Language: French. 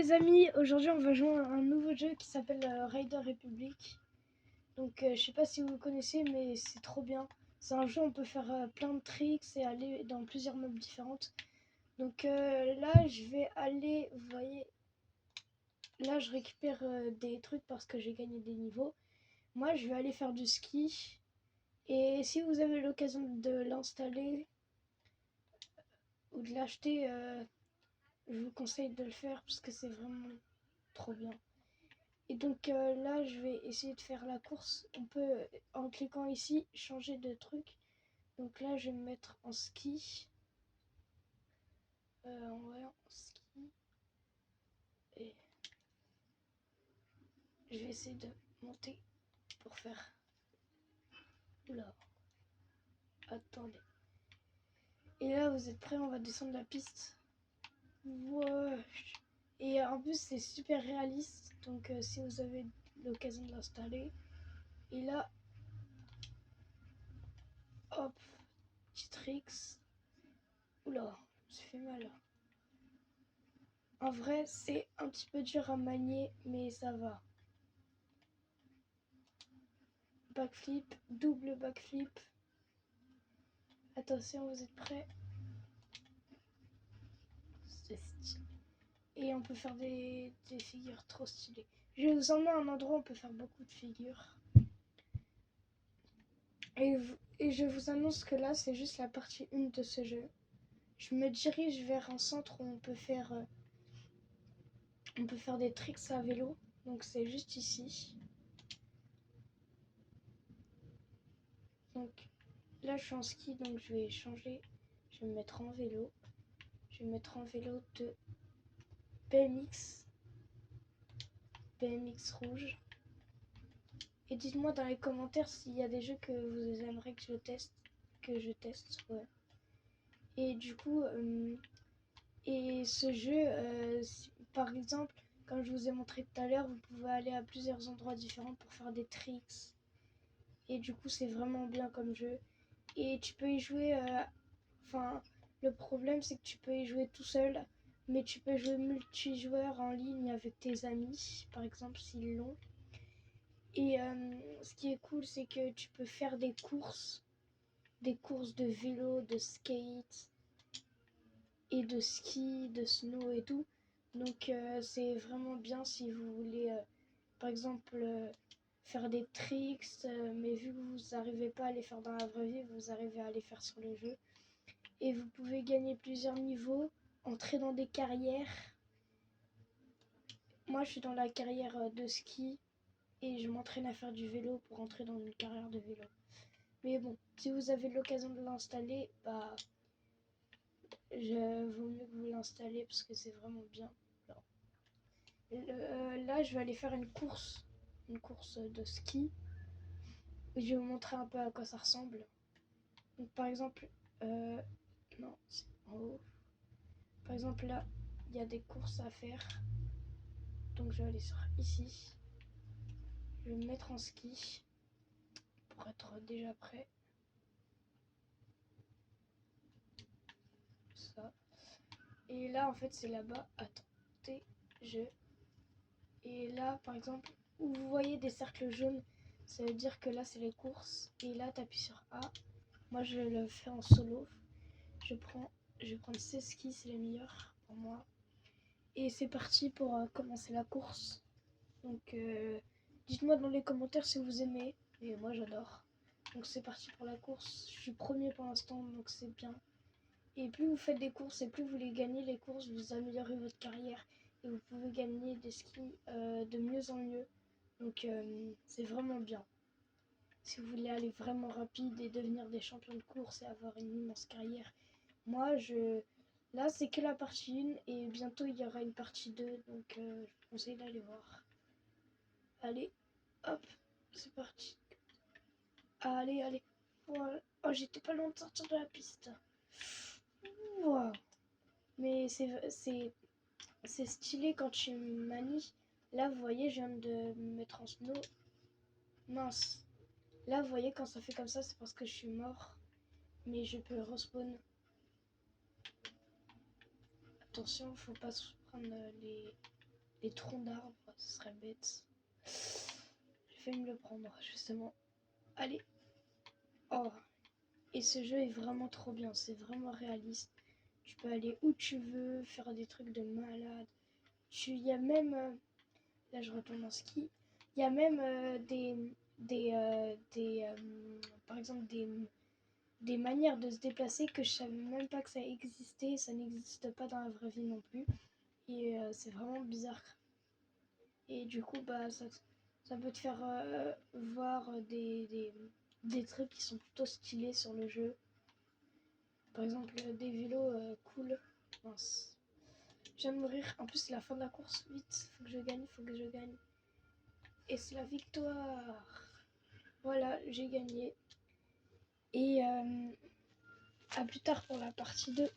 les amis, aujourd'hui on va jouer à un nouveau jeu qui s'appelle Raider Republic. Donc je sais pas si vous le connaissez mais c'est trop bien. C'est un jeu où on peut faire plein de tricks et aller dans plusieurs maps différentes. Donc là je vais aller, vous voyez, là je récupère des trucs parce que j'ai gagné des niveaux. Moi je vais aller faire du ski. Et si vous avez l'occasion de l'installer ou de l'acheter, je vous conseille de le faire parce que c'est vraiment trop bien. Et donc là, je vais essayer de faire la course. On peut, en cliquant ici, changer de truc. Donc là, je vais me mettre en ski. Ouais, en ski. Et je vais essayer de monter pour faire... Oula, attendez. Et là, vous êtes prêts? On va descendre la piste. Ouais. Et en plus, c'est super réaliste. Donc si vous avez l'occasion de l'installer. Et là, hop, petit tricks. Oula, je me suis fait mal. En vrai, c'est un petit peu dur à manier, mais ça va. Backflip, double backflip. Attention, vous êtes prêts? C'est stylé. Et on peut faire des figures trop stylées. Je vais vous emmener à un endroit où on peut faire beaucoup de figures. Et je vous annonce que là, c'est juste la partie 1 de ce jeu. Je me dirige vers un centre où on peut faire des tricks à vélo. Donc c'est juste ici. Donc là, je suis en ski, donc je vais changer. Je vais me mettre en vélo. Je vais me mettre en vélo de BMX rouge. Et dites-moi dans les commentaires s'il y a des jeux que vous aimeriez que je teste, ouais. Et du coup, et ce jeu, par exemple, comme je vous ai montré tout à l'heure, vous pouvez aller à plusieurs endroits différents pour faire des tricks. Et du coup, c'est vraiment bien comme jeu. Et tu peux y jouer, enfin, le problème c'est que tu peux y jouer tout seul, mais tu peux jouer multijoueur en ligne avec tes amis, par exemple s'ils l'ont. Et ce qui est cool, c'est que tu peux faire des courses de vélo, de skate et de ski, de snow et tout. Donc c'est vraiment bien si vous voulez, par exemple, faire des tricks, mais vu que vous n'arrivez pas à les faire dans la vraie vie, vous arrivez à les faire sur le jeu. Et vous pouvez gagner plusieurs niveaux, entrer dans des carrières. Moi, je suis dans la carrière de ski et je m'entraîne à faire du vélo pour entrer dans une carrière de vélo. Mais bon, si vous avez l'occasion de l'installer, bah, vaut mieux que vous l'installez parce que c'est vraiment bien. Là, je vais aller faire une course de ski. Et je vais vous montrer un peu à quoi ça ressemble. Donc, par exemple, non, c'est en haut. Par exemple, là, il y a des courses à faire. Donc, je vais aller sur ici. Je vais me mettre en ski pour être déjà prêt. Ça. Et là, en fait, c'est là-bas. Attendez, Et là, par exemple, où vous voyez des cercles jaunes, ça veut dire que là, c'est les courses. Et là, tu appuies sur A. Moi, je le fais en solo. Je vais prendre 16 skis, c'est les meilleurs pour moi. Et c'est parti pour commencer la course. Donc, dites-moi dans les commentaires si vous aimez. Et moi, j'adore. Donc, c'est parti pour la course. Je suis premier pour l'instant, donc c'est bien. Et plus vous faites des courses et plus vous les gagnez les courses, vous améliorez votre carrière et vous pouvez gagner des skis de mieux en mieux. Donc c'est vraiment bien. Si vous voulez aller vraiment rapide et devenir des champions de course et avoir une immense carrière. Moi, là c'est que la partie 1 et bientôt il y aura une partie 2. Donc je vous conseille d'aller voir. Allez, hop, c'est parti. Allez, allez. Voilà. Oh, j'étais pas loin de sortir de la piste. Wow. Mais c'est stylé quand tu manies. Là, vous voyez, je viens de me mettre en snow. Mince. Là, vous voyez, quand ça fait comme ça, c'est parce que je suis mort. Mais je peux respawn. Attention, faut pas se prendre les... des troncs d'arbres, ce serait bête. Je vais me le prendre, justement. Allez. Oh. Et ce jeu est vraiment trop bien, c'est vraiment réaliste. Tu peux aller où tu veux, faire des trucs de malade. Il y a même, là je retourne en ski, il y a même par exemple des manières de se déplacer que je savais même pas que ça existait, ça n'existe pas dans la vraie vie non plus. Et c'est vraiment bizarre. Et du coup, bah, ça peut te faire voir des trucs qui sont plutôt stylés sur le jeu. Par exemple, des vélos cool. Mince. J'aime mourir. En plus, c'est la fin de la course. Vite, faut que je gagne, faut que je gagne. Et c'est la victoire. Voilà, j'ai gagné. Et à plus tard pour la partie 2.